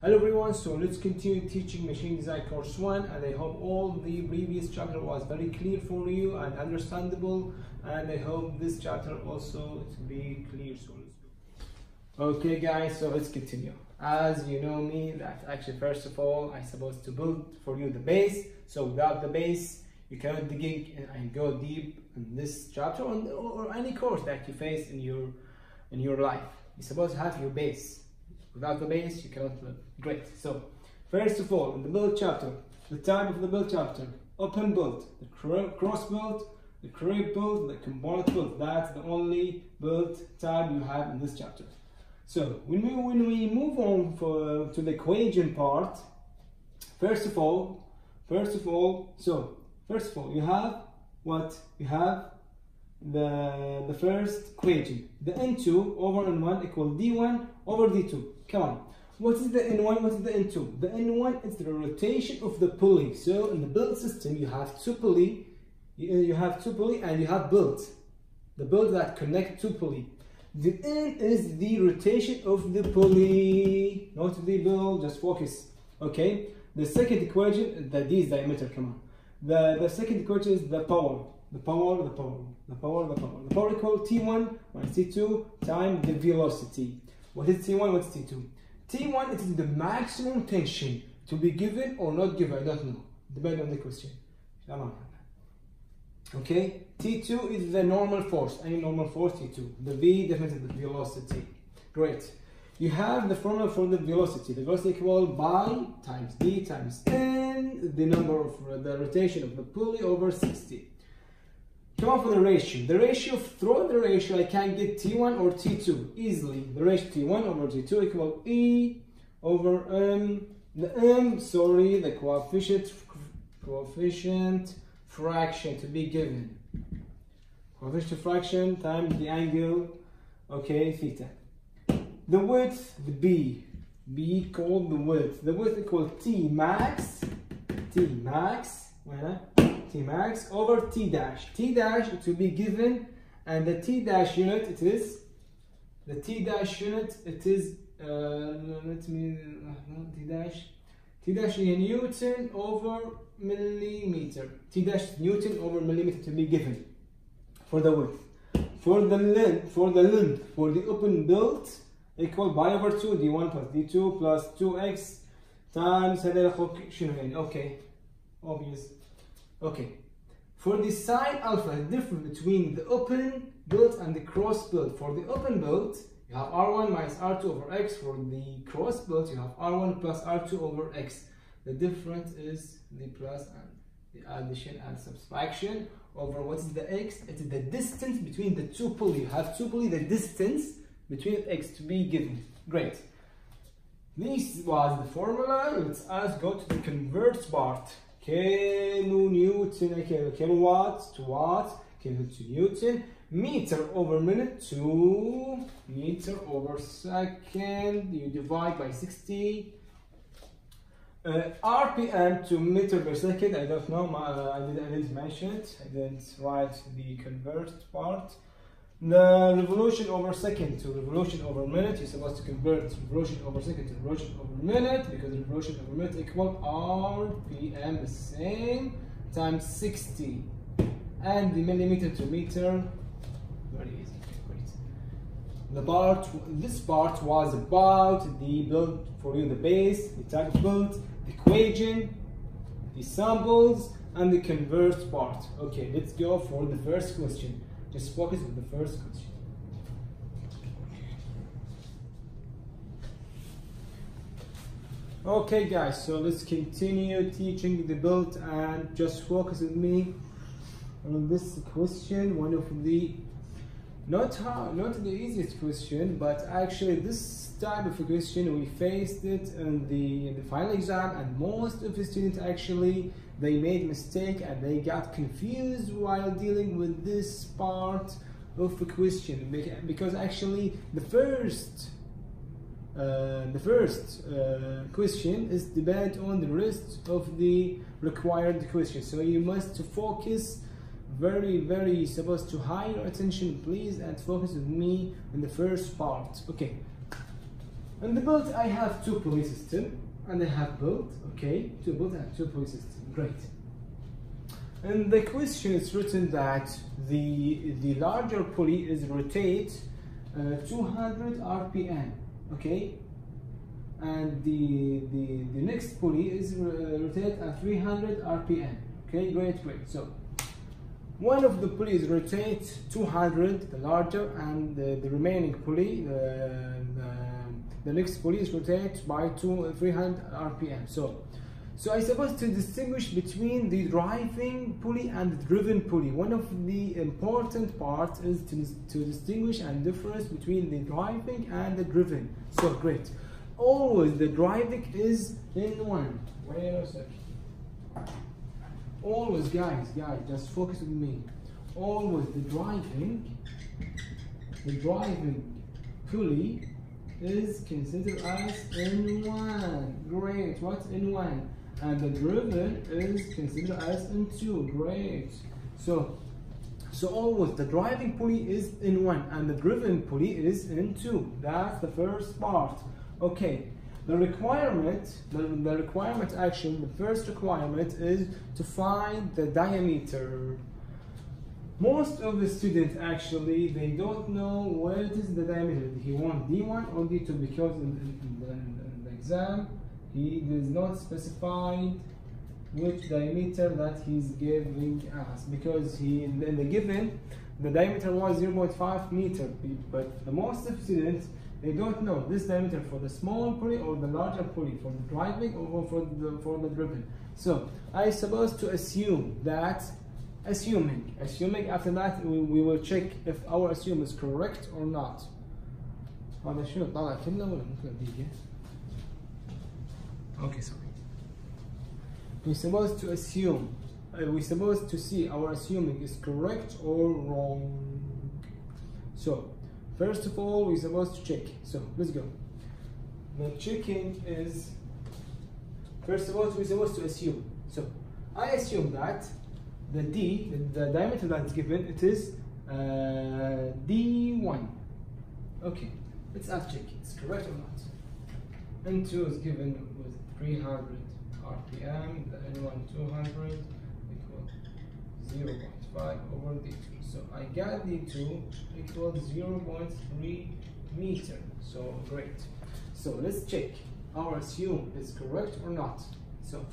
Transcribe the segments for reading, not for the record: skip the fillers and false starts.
Hello everyone, so let's continue teaching machine design course 1, and I hope all the previous chapter was very clear for you and understandable, and I hope this chapter also to be clear. So let's go. Okay guys, so let's continue. As you know me, that actually first of all I'm supposed to build for you the base. So without the base you cannot dig and go deep in this chapter or any course that you face in your life. You're supposed to have your base. Without the base, you cannot live. Great. So, first of all, in the build chapter, the type of the build chapter: open build, the cross build, the create build, the component build. That's the only build type you have in this chapter. So, when we move on to the equation part, first of all, you have what? You have the first equation, the N2 over N1 equal D1 over D2. Come on, what is the N1, what is the N2? The N1 is the rotation of the pulley. So in the build system you have two pulley, and you have build, the build that connect two pulley. The N is the rotation of the pulley, not the build, just focus. Okay, the second equation, the D is diameter. Come on, the second equation is the power. The power equal T1 minus T2 times the velocity. What is T1? What's T2? T1 is the maximum tension to be given or not given. I don't know. Depending on the question. Okay. T2 is the normal force. Any normal force, T2. The V definitely the velocity. Great. You have the formula for the velocity. The velocity equal by times D times N, the number of the rotation of the pulley over 60. Come on for the ratio. The ratio, through the ratio, I can get T1 or T2 easily. The ratio T1 over T2 equal E over M. The coefficient fraction to be given. Coefficient fraction times the angle, okay, theta. The width, the B called the width. The width equal T max over T dash. T dash to be given, and the T dash unit it is T dash in Newton over millimeter. T dash Newton over millimeter to be given for the width. For the length, for the open build equal pi over 2 D1 plus D2 plus 2x times okay, obvious. Okay, for the sine alpha, the difference between the open build and the cross build. For the open build, you have R1 minus R2 over X. For the cross build, you have R1 plus R2 over X. The difference is the plus and the addition and subtraction over what is the X? It is the distance between the two pulley. You have two pulley, the distance between X to be given. Great. This was the formula. Let's go to the convert part. Kilowatts to watts, Kelvin to Newton, meter over minute to meter over second, you divide by 60, RPM to meter per second. I don't know, I didn't mention it, I didn't write the convert part. The revolution over second to revolution over minute, you're supposed to convert revolution over second to revolution over minute, because revolution over minute equal RPM, the same, times 60. And the millimeter to meter, very easy. Great. This part was about the build for you, the base, the type of build, the equation, the samples, and the convert part. Okay, let's go for the first question. Just focus on the first question. Okay guys, so let's continue teaching the build and just focus with me on this question. One of the not the easiest question, but actually this type of a question we faced it in the final exam, and most of the students actually they made mistake and they got confused while dealing with this part of the question, because actually the first question is depend on the rest of the required questions. So you must focus very supposed to high your attention please, and focus with me in the first part. Okay, In the build, I have two pulley system, and I have built, okay, two build and two pulley system. Great. In the question, it's written that the larger pulley is rotate 200 RPM, okay, and the next pulley is rotate at 300 RPM. Okay, great. So one of the pulleys rotate 200, the larger, and the remaining pulley, the next pulley is rotate by 300 RPM. So I supposed to distinguish between the driving pulley and the driven pulley. One of the important parts is to distinguish and difference between the driving and the driven. So great. Always the driving is in one. Wait a second. Always, guys, just focus with me. Always the driving pulley is considered as N1. Great. What's N1? And the driven is considered as N2. Great. So always the driving pulley is N1 and the driven pulley is N2. That's the first part. Okay. The requirement actually, the first requirement is to find the diameter. Most of the students actually, they don't know what is the diameter. He wants D1 or D2 because in the exam he does not specify which diameter that he's giving us, because in the given the diameter was 0.5 meter, but the most of students, they don't know this diameter for the small pulley or the larger pulley, for the driving or for the driven. So I supposed to assume that, assuming after that we will check if our assume is correct or not. Okay, sorry. We're supposed to assume, we're supposed to see our assuming is correct or wrong. So first of all, we're supposed to check. So let's go. The checking is, first of all, we're supposed to assume. So I assume that the diameter that is given, it is D1. Okay, let's check it's correct or not. N2 is given with 300 RPM, the N1 200 equals 0.5 over D2. So I got D2 equals 0.3 meter. So great. So let's check our assume is correct or not. So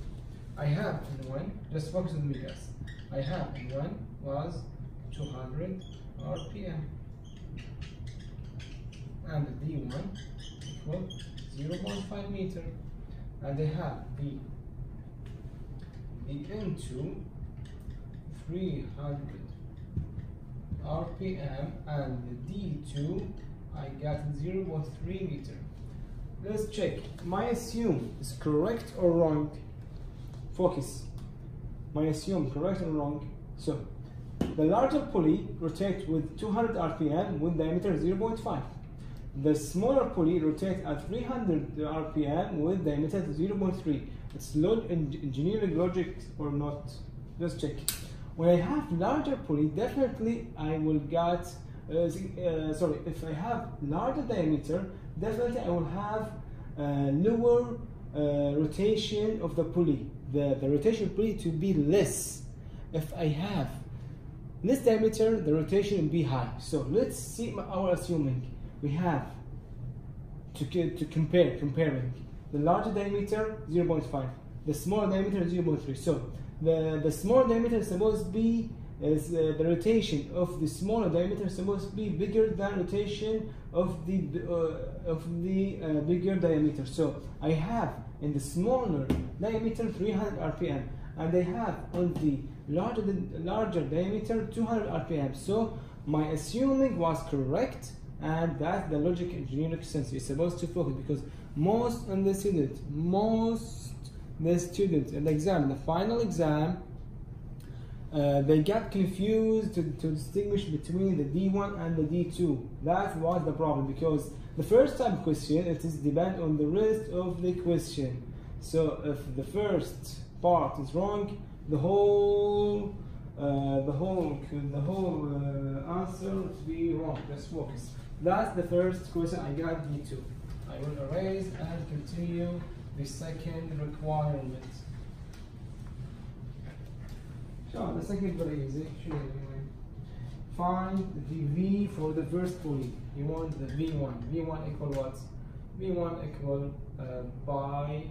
I have N1, just focus on me guys. I have N1 was 200 RPM and the D1 equals 0.5 meter, and I have the N2 300 RPM and the D2 I got 0.3 meter. Let's check my assume is correct or wrong. Focus. My assume correct or wrong. So the larger pulley rotates with 200 RPM with diameter 0.5. The smaller pulley rotates at 300 RPM with diameter 0.3. It's engineering logic or not? Let's check. When I have larger pulley, definitely I will get, if I have larger diameter, definitely I will have lower rotation of the pulley. The rotation pulley to be less. If I have less diameter, the rotation will be high. So let's see our assuming. We have to comparing the larger diameter 0.5, the smaller diameter 0.3. So the smaller diameter is supposed to be the rotation of the smaller diameter is supposed to be bigger than rotation of the bigger diameter. So I have in the smaller diameter 300 RPM and I have on the larger diameter 200 RPM. So my assuming was correct, and that's the logic engineering sense you're supposed to focus, because most of the students in the exam, in the final exam, they get confused to distinguish between the D1 and the D2. That was the problem, because the first time question, it is depend on the rest of the question. So if the first part is wrong, the whole answer will be wrong. Let's focus. That's the first question. I got D2. I will erase and continue the second requirement. So the second is very easy. Find the V for the first poly. You want the V1. V1 equal what? V1 equal by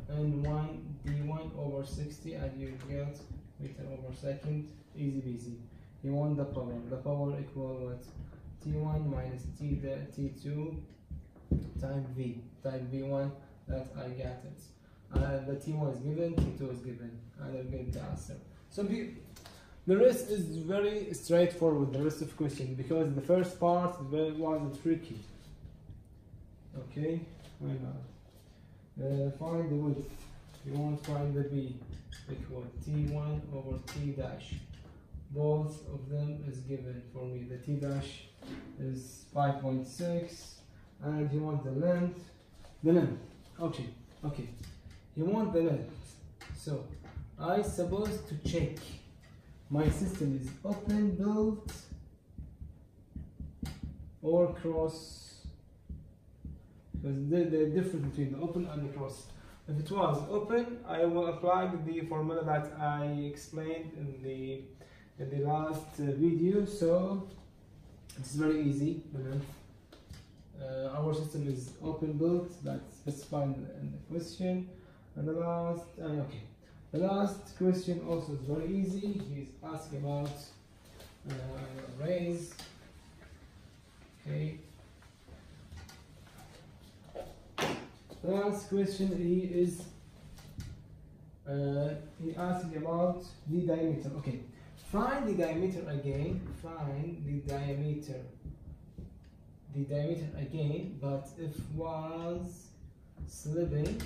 N1 D1 over 60, and you get meter over second. Easy peasy. You want the power. The power equal what? T1 minus T2 times V. Times V1. That I get it. The T1 is given, T2 is given, and I'll get the answer. So the rest is very straightforward, the rest of the question, because the first part was tricky. Okay, why not? Find the width. You want to find the B equal T1 over T dash. Both of them is given for me. The T dash is 5.6, and you want the length. The length. Okay. You want the length. So I suppose to check my system is open built or cross, because the difference between the open and the cross. If it was open, I will apply the formula that I explained in the last video. So it's very easy. Our system is open built, that's specified in the question. And the last question also is very easy. He's asking about arrays. Okay. The last question is he asking about the diameter. Okay. Find the diameter again. Find the diameter. The diameter again, but if was slipping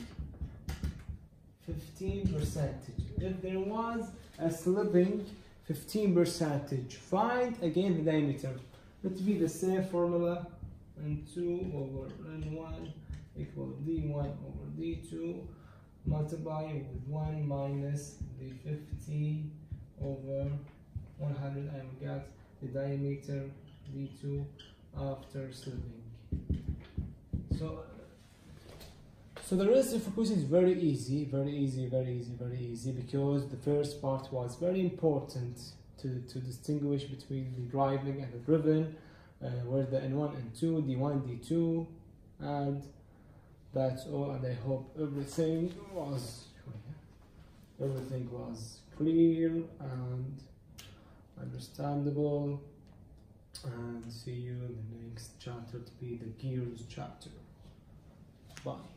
15%. If there was a slipping 15%, find again the diameter. Let's be the same formula. N2 over N1 equal D1 over D2 multiply with 1 minus the 50 over 100, and we got the diameter D2 after slipping. So the rest of the question is very easy, because the first part was very important to distinguish between the driving and the driven, where the N1 and 2, D1, D2, and that's all. And I hope everything was clear and understandable. And see you in the next chapter, to be the gears chapter. Bye.